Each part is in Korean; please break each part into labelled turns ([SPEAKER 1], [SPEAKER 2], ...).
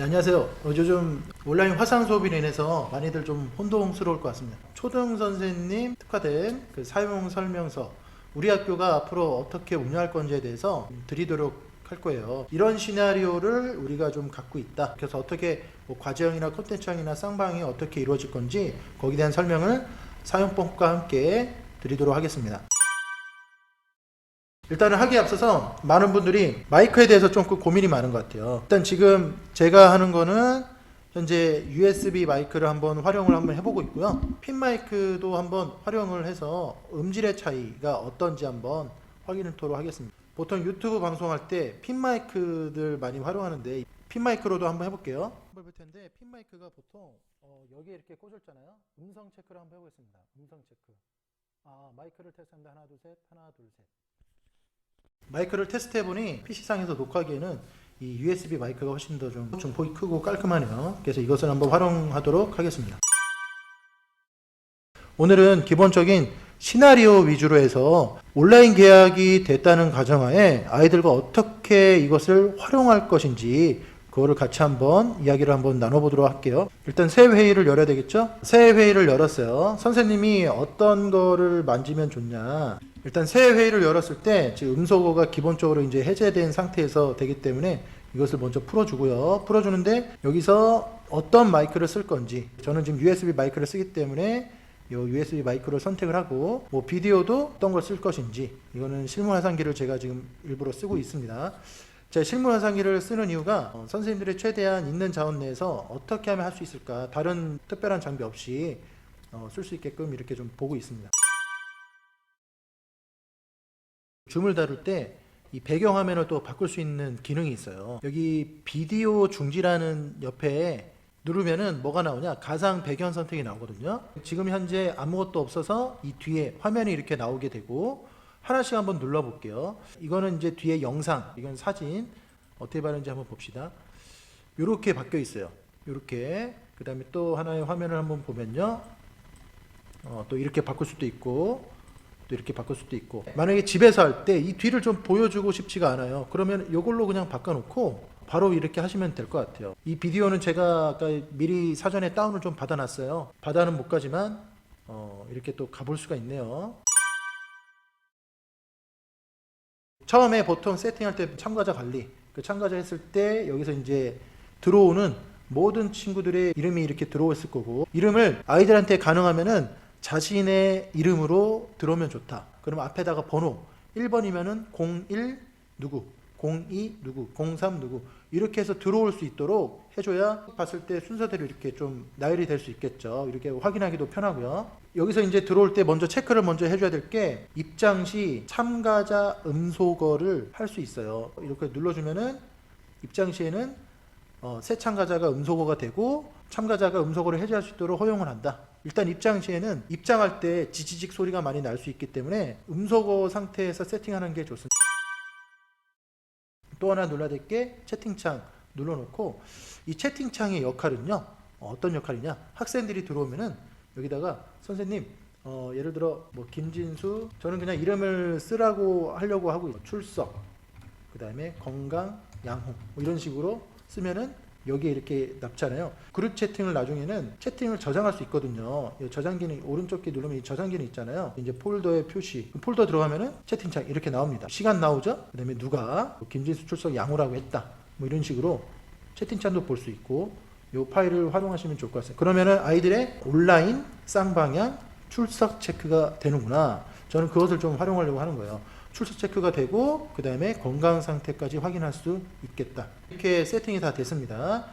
[SPEAKER 1] 네, 안녕하세요. 요즘 온라인 화상 수업으로 인해서 많이들 좀 혼동스러울 것 같습니다. 초등 선생님 특화된 그 사용 설명서, 우리 학교가 앞으로 어떻게 운영할 건지에 대해서 드리도록 할 거예요. 이런 시나리오를 우리가 좀 갖고 있다. 그래서 어떻게 뭐 과제형이나 콘텐츠형이나 쌍방이 어떻게 이루어질 건지 거기에 대한 설명을 사용법과 함께 드리도록 하겠습니다. 일단은 하기에 앞서서 많은 분들이 마이크에 대해서 좀 고민이 많은 것 같아요. 일단 지금 제가 하는 거는 현재 USB 마이크를 한번 활용을 한번 해보고 있고요. 핀 마이크도 한번 활용을 해서 음질의 차이가 어떤지 한번 확인을 토록 하겠습니다. 보통 유튜브 방송할 때 핀 마이크들 많이 활용하는데 핀 마이크로도 한번 해볼게요. 볼 텐데 핀 마이크가 보통 여기에 이렇게 꽂았잖아요. 음성 체크를 한번 해보겠습니다. 음성 체크. 마이크를 테스트합니다. 하나 둘 셋, 하나 둘 셋. 마이크를 테스트해보니 PC상에서 녹화하기에는 이 USB 마이크가 훨씬 더 좀 중폭이 크고 깔끔하네요. 그래서 이것을 한번 활용하도록 하겠습니다. 오늘은 기본적인 시나리오 위주로 해서 온라인 계약이 됐다는 가정하에 아이들과 어떻게 이것을 활용할 것인지 그거를 같이 한번 이야기를 한번 나눠보도록 할게요. 일단 새 회의를 열어야 되겠죠? 새 회의를 열었어요. 선생님이 어떤 거를 만지면 좋냐. 일단 새 회의를 열었을 때 지금 음소거가 기본적으로 이제 해제된 상태에서 되기 때문에 이것을 먼저 풀어주고요. 풀어주는데 여기서 어떤 마이크를 쓸 건지, 저는 지금 USB 마이크를 쓰기 때문에 이 USB 마이크를 선택을 하고, 뭐 비디오도 어떤 걸 쓸 것인지, 이거는 실무 화상기를 제가 지금 일부러 쓰고 있습니다. 제가 실무 화상기를 쓰는 이유가 선생님들이 최대한 있는 자원 내에서 어떻게 하면 할 수 있을까, 다른 특별한 장비 없이 쓸 수 있게끔 이렇게 좀 보고 있습니다. 줌을 다룰 때 이 배경화면을 또 바꿀 수 있는 기능이 있어요. 여기 비디오 중지라는 옆에 누르면은 뭐가 나오냐, 가상 배경 선택이 나오거든요. 지금 현재 아무것도 없어서 이 뒤에 화면이 이렇게 나오게 되고, 하나씩 한번 눌러 볼게요. 이거는 이제 뒤에 영상, 이건 사진, 어떻게 바르는지 한번 봅시다. 이렇게 바뀌어 있어요. 이렇게. 그 다음에 또 하나의 화면을 한번 보면요, 또 이렇게 바꿀 수도 있고, 또 이렇게 바꿀 수도 있고. 만약에 집에서 할 때 이 뒤를 좀 보여주고 싶지가 않아요. 그러면 이걸로 그냥 바꿔놓고 바로 이렇게 하시면 될 것 같아요. 이 비디오는 제가 아까 미리 사전에 다운을 좀 받아놨어요. 바다는 못 가지만 이렇게 또 가볼 수가 있네요. 처음에 보통 세팅할 때 참가자 관리, 그 참가자 했을 때 여기서 이제 들어오는 모든 친구들의 이름이 이렇게 들어왔을 거고, 이름을 아이들한테 가능하면은 자신의 이름으로 들어오면 좋다. 그러면 앞에다가 번호 1번이면은 01 누구, 02 누구, 03 누구, 이렇게 해서 들어올 수 있도록 해줘야 봤을 때 순서대로 이렇게 좀 나열이 될 수 있겠죠. 이렇게 확인하기도 편하고요. 여기서 이제 들어올 때 먼저 체크를 먼저 해줘야 될 게, 입장 시 참가자 음소거를 할 수 있어요. 이렇게 눌러주면은 입장 시에는 새 참가자가 음소거가 되고, 참가자가 음소거를 해제할 수 있도록 허용을 한다. 일단 입장 시에는 입장할 때 지지직 소리가 많이 날 수 있기 때문에 음소거 상태에서 세팅하는 게 좋습니다. 또 하나 눌러야 될 게 채팅창 눌러놓고, 이 채팅창의 역할은요, 어떤 역할이냐, 학생들이 들어오면은 여기다가 선생님 예를 들어 뭐 김진수, 저는 그냥 이름을 쓰라고 하려고 하고 출석, 그 다음에 건강, 양홍, 뭐 이런 식으로 쓰면은 여기에 이렇게 납잖아요. 그룹 채팅을 나중에는 채팅을 저장할 수 있거든요. 저장 기능, 오른쪽 키 누르면 이 저장 기능 있잖아요. 이제 폴더에 표시, 폴더 들어가면은 채팅창 이렇게 나옵니다. 시간 나오죠? 그 다음에 누가 김진수 출석 양호라고 했다, 뭐 이런 식으로 채팅창도 볼 수 있고, 이 파일을 활용하시면 좋을 것 같습니다. 그러면은 아이들의 온라인 쌍방향 출석 체크가 되는구나. 저는 그것을 좀 활용하려고 하는 거예요. 출석 체크가 되고, 그 다음에 건강 상태까지 확인할 수 있겠다. 이렇게 세팅이 다 됐습니다.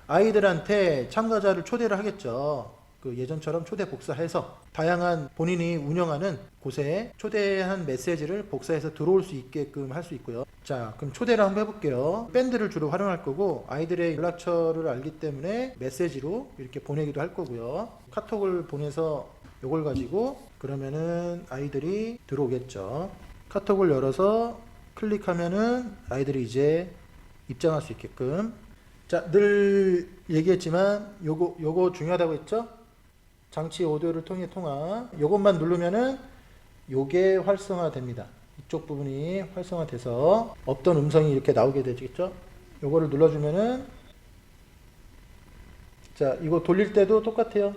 [SPEAKER 1] 아이들한테 참가자를 초대를 하겠죠. 그 예전처럼 초대 복사해서 다양한 본인이 운영하는 곳에 초대한 메시지를 복사해서 들어올 수 있게끔 할 수 있고요. 자, 그럼 초대를 한번 해볼게요. 밴드를 주로 활용할 거고, 아이들의 연락처를 알기 때문에 메시지로 이렇게 보내기도 할 거고요. 카톡을 보내서 이걸 가지고 그러면은 아이들이 들어오겠죠. 카톡을 열어서 클릭하면은 아이들이 이제 입장할 수 있게끔. 자, 늘 얘기했지만 요거 중요하다고 했죠? 장치 오디오를 통해 통화. 요것만 누르면은 요게 활성화됩니다. 이쪽 부분이 활성화돼서 없던 음성이 이렇게 나오게 되겠죠? 요거를 눌러주면은 자, 이거 돌릴 때도 똑같아요.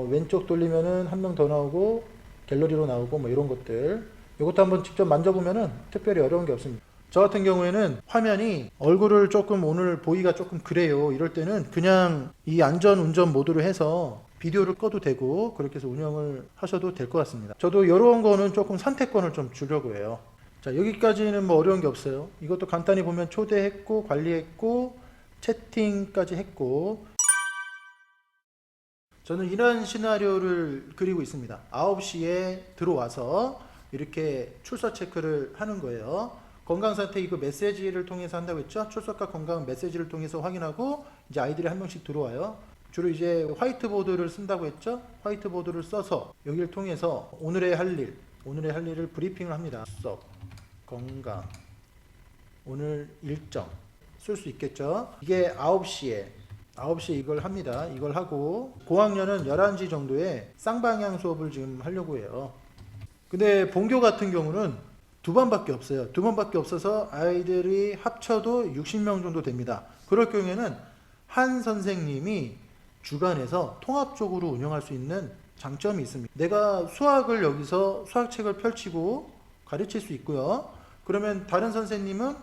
[SPEAKER 1] 왼쪽 돌리면은 한 명 더 나오고 갤러리로 나오고 뭐 이런 것들. 이것도 한번 직접 만져보면은 특별히 어려운 게 없습니다. 저 같은 경우에는 화면이 얼굴을 조금 오늘 보기가 조금 그래요. 이럴 때는 그냥 이 안전 운전 모드로 해서 비디오를 꺼도 되고 그렇게 해서 운영을 하셔도 될 것 같습니다. 저도 이런 거는 조금 선택권을 좀 주려고 해요. 자, 여기까지는 뭐 어려운 게 없어요. 이것도 간단히 보면 초대했고 관리했고 채팅까지 했고, 저는 이런 시나리오를 그리고 있습니다. 9시에 들어와서 이렇게 출석 체크를 하는 거예요. 건강 상태 이거 메시지를 통해서 한다고 했죠. 출석과 건강 메시지를 통해서 확인하고 이제 아이들이 한 명씩 들어와요. 주로 이제 화이트보드를 쓴다고 했죠. 화이트보드를 써서 여기를 통해서 오늘의 할 일을 브리핑을 합니다. 출석, 건강, 오늘 일정 쓸 수 있겠죠. 이게 9시에 이걸 합니다. 이걸 하고 고학년은 11시 정도에 쌍방향 수업을 지금 하려고 해요. 근데 본교 같은 경우는 두 번밖에 없어요. 두 번밖에 없어서 아이들이 합쳐도 60명 정도 됩니다. 그럴 경우에는 한 선생님이 주간에서 통합적으로 운영할 수 있는 장점이 있습니다. 내가 수학을 여기서 수학책을 펼치고 가르칠 수 있고요. 그러면 다른 선생님은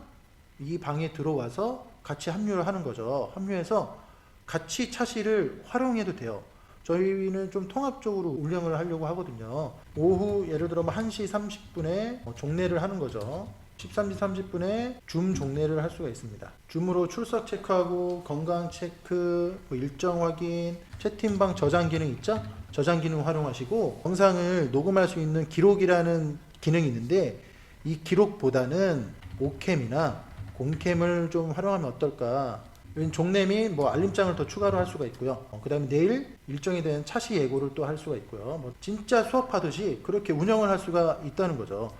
[SPEAKER 1] 이 방에 들어와서 같이 합류를 하는 거죠. 합류해서 같이 차시를 활용해도 돼요. 저희는 좀 통합적으로 운영을 하려고 하거든요. 오후 예를 들어 1시 30분에 종례를 하는 거죠. 13시 30분에 줌 종례를 할 수가 있습니다. 줌으로 출석 체크하고 건강 체크, 일정 확인, 채팅방 저장 기능 있죠? 저장 기능 활용하시고 영상을 녹음할 수 있는 기록이라는 기능이 있는데 이 기록보다는 오캠이나 공캠을 좀 활용하면 어떨까? 종례 및 뭐 알림장을 더 추가로 할 수가 있고요. 그 다음에 내일 일정에 대한 차시 예고를 또 할 수가 있고요. 뭐 진짜 수업하듯이 그렇게 운영을 할 수가 있다는 거죠.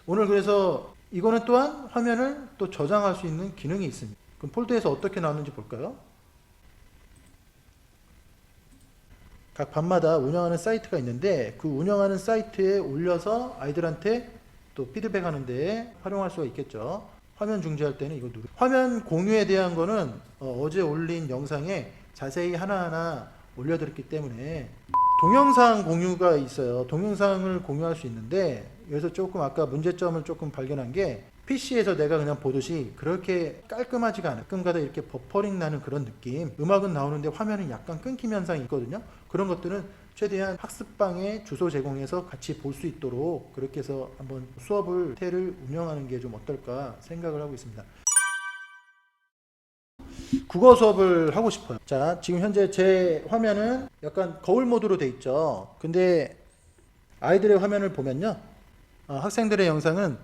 [SPEAKER 1] 오늘 그래서 이거는 또한 화면을 또 저장할 수 있는 기능이 있습니다. 그럼 폴더에서 어떻게 나오는지 볼까요? 각 반마다 운영하는 사이트가 있는데 그 운영하는 사이트에 올려서 아이들한테 또 피드백 하는데 활용할 수가 있겠죠. 화면 중지할 때는 이거 누르. 화면 공유에 대한 거는 어제 올린 영상에 자세히 하나하나 올려드렸기 때문에 동영상 공유가 있어요. 동영상을 공유할 수 있는데 여기서 조금 아까 문제점을 조금 발견한 게 PC에서 내가 그냥 보듯이 그렇게 깔끔하지가 않아요. 가끔가다 이렇게 버퍼링 나는 그런 느낌. 음악은 나오는데 화면은 약간 끊김 현상이 있거든요. 그런 것들은 최대한 학습방에 주소 제공해서 같이 볼 수 있도록 그렇게 해서 한번 수업을 운영하는 게 좀 어떨까 생각을 하고 있습니다. 국어 수업을 하고 싶어요. 자, 지금 현재 제 화면은 약간 거울 모드로 돼 있죠. 근데 아이들의 화면을 보면요, 학생들의 영상은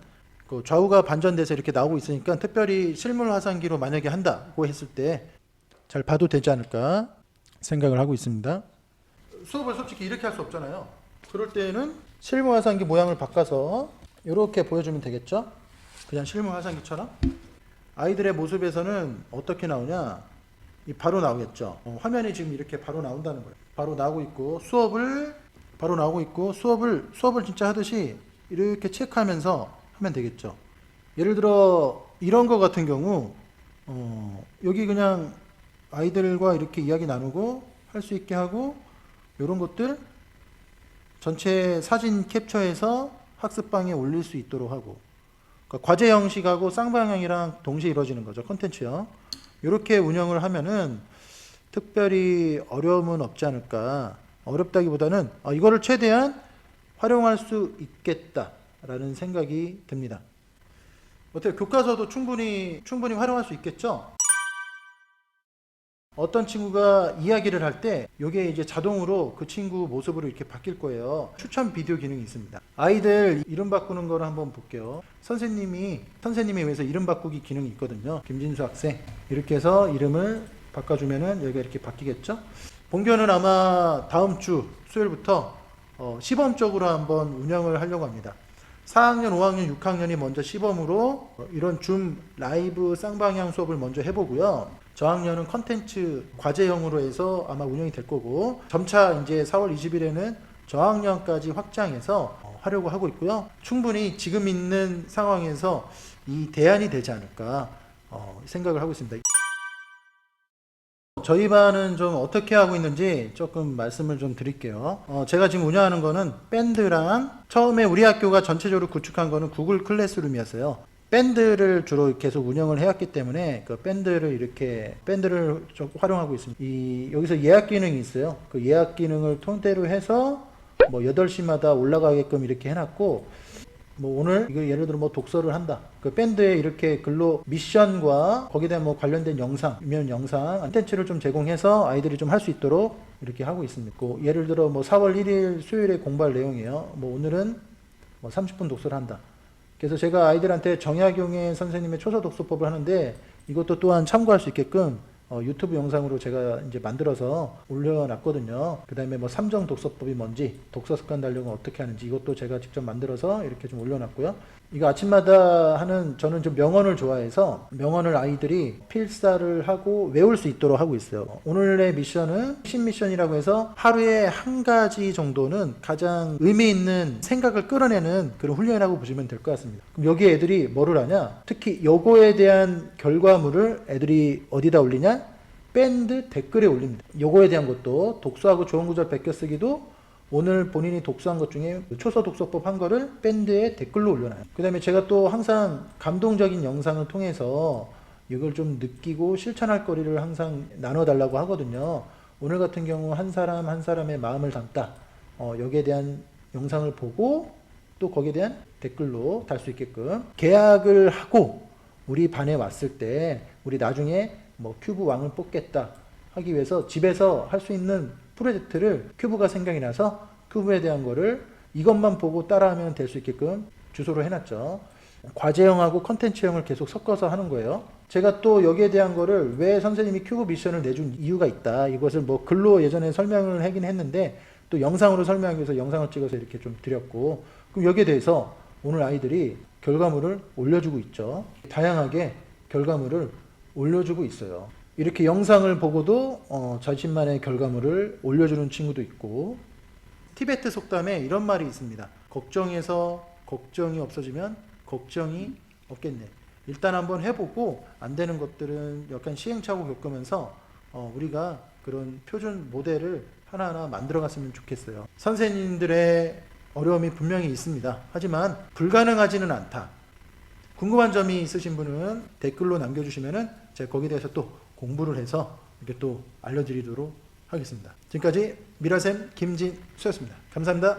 [SPEAKER 1] 그 좌우가 반전돼서 이렇게 나오고 있으니까 특별히 실물 화상기로 만약에 한다고 했을 때 잘 봐도 되지 않을까 생각을 하고 있습니다. 수업을 솔직히 이렇게 할 수 없잖아요. 그럴 때는 실물 화상기 모양을 바꿔서 이렇게 보여주면 되겠죠. 그냥 실물 화상기처럼. 아이들의 모습에서는 어떻게 나오냐, 바로 나오겠죠. 화면이 지금 이렇게 바로 나온다는 거예요. 바로 나오고 있고 수업을 진짜 하듯이 이렇게 체크하면서 하면 되겠죠. 예를 들어 이런 거 같은 경우 여기 그냥 아이들과 이렇게 이야기 나누고 할 수 있게 하고, 이런 것들 전체 사진 캡처해서 학습방에 올릴 수 있도록 하고, 그러니까 과제 형식하고 쌍방향이랑 동시에 이루어지는 거죠. 콘텐츠요. 이렇게 운영을 하면은 특별히 어려움은 없지 않을까. 어렵다기보다는 이거를 최대한 활용할 수 있겠다라는 생각이 듭니다. 어때요? 교과서도 충분히 활용할 수 있겠죠? 어떤 친구가 이야기를 할 때 이게 이제 자동으로 그 친구 모습으로 이렇게 바뀔 거예요. 추천 비디오 기능이 있습니다. 아이들 이름 바꾸는 거를 한번 볼게요. 선생님에 의해서 이름 바꾸기 기능이 있거든요. 김진수 학생 이렇게 해서 이름을 바꿔주면은 여기가 이렇게 바뀌겠죠. 본교는 아마 다음 주 수요일부터 시범적으로 한번 운영을 하려고 합니다. 4학년, 5학년, 6학년이 먼저 시범으로 이런 줌 라이브 쌍방향 수업을 먼저 해보고요. 저학년은 컨텐츠 과제형으로 해서 아마 운영이 될 거고, 점차 이제 4월 20일에는 저학년까지 확장해서 하려고 하고 있고요. 충분히 지금 있는 상황에서 이 대안이 되지 않을까 생각을 하고 있습니다. 저희 반은 좀 어떻게 하고 있는지 조금 말씀을 좀 드릴게요. 제가 지금 운영하는 거는 밴드랑 처음에 우리 학교가 전체적으로 구축한 거는 구글 클래스룸이었어요. 밴드를 주로 계속 운영을 해왔기 때문에 그 밴드를 좀 활용하고 있습니다. 여기서 예약 기능이 있어요. 그 예약 기능을 토대로 해서 뭐 8시마다 올라가게끔 이렇게 해놨고, 뭐 오늘 이거 예를 들어 뭐 독서를 한다. 그 밴드에 이렇게 글로 미션과 거기에 대한 뭐 관련된 영상, 콘텐츠를 좀 제공해서 아이들이 좀 할 수 있도록 이렇게 하고 있습니다. 예를 들어 뭐 4월 1일 수요일에 공부할 내용이에요. 뭐 오늘은 뭐 30분 독서를 한다. 그래서 제가 아이들한테 정약용의 선생님의 초서 독서법을 하는데 이것도 또한 참고할 수 있게끔 유튜브 영상으로 제가 이제 만들어서 올려놨거든요. 그 다음에 뭐 삼정 독서법이 뭔지, 독서 습관 달력은 어떻게 하는지 이것도 제가 직접 만들어서 이렇게 좀 올려놨고요. 이거 아침마다 하는, 저는 좀 명언을 좋아해서 명언을 아이들이 필사를 하고 외울 수 있도록 하고 있어요. 오늘의 미션은 신미션이라고 해서 하루에 한 가지 정도는 가장 의미 있는 생각을 끌어내는 그런 훈련이라고 보시면 될 것 같습니다. 그럼 여기에 애들이 뭐를 하냐? 특히 요거에 대한 결과물을 애들이 어디다 올리냐? 밴드 댓글에 올립니다. 요거에 대한 것도 독서하고 좋은 구절 베껴 쓰기도 오늘 본인이 독서한 것 중에 초서 독서법 한 거를 밴드에 댓글로 올려놔요. 그 다음에 제가 또 항상 감동적인 영상을 통해서 이걸 좀 느끼고 실천할 거리를 항상 나눠달라고 하거든요. 오늘 같은 경우 한 사람 한 사람의 마음을 담다. 여기에 대한 영상을 보고 또 거기에 대한 댓글로 달 수 있게끔 계약을 하고 우리 반에 왔을 때 우리 나중에 뭐 큐브 왕을 뽑겠다 하기 위해서 집에서 할 수 있는 프로젝트를 큐브가 생각이 나서 큐브에 대한 거를 이것만 보고 따라하면 될 수 있게끔 주소로 해놨죠. 과제형하고 컨텐츠형을 계속 섞어서 하는 거예요. 제가 또 여기에 대한 거를 왜 선생님이 큐브 미션을 내준 이유가 있다. 이것을 뭐 글로 예전에 설명을 하긴 했는데 또 영상으로 설명하기 위해서 영상을 찍어서 이렇게 좀 드렸고, 그럼 여기에 대해서 오늘 아이들이 결과물을 올려주고 있죠. 다양하게 결과물을 올려주고 있어요. 이렇게 영상을 보고도 자신만의 결과물을 올려주는 친구도 있고, 티베트 속담에 이런 말이 있습니다. 걱정에서 걱정이 없어지면 걱정이 없겠네. 일단 한번 해보고 안 되는 것들은 약간 시행착오 겪으면서 우리가 그런 표준 모델을 하나하나 만들어갔으면 좋겠어요. 선생님들의 어려움이 분명히 있습니다. 하지만 불가능하지는 않다. 궁금한 점이 있으신 분은 댓글로 남겨주시면은 제가 거기에 대해서 또 공부를 해서 이렇게 또 알려드리도록 하겠습니다. 지금까지 미라쌤 김진수였습니다. 감사합니다.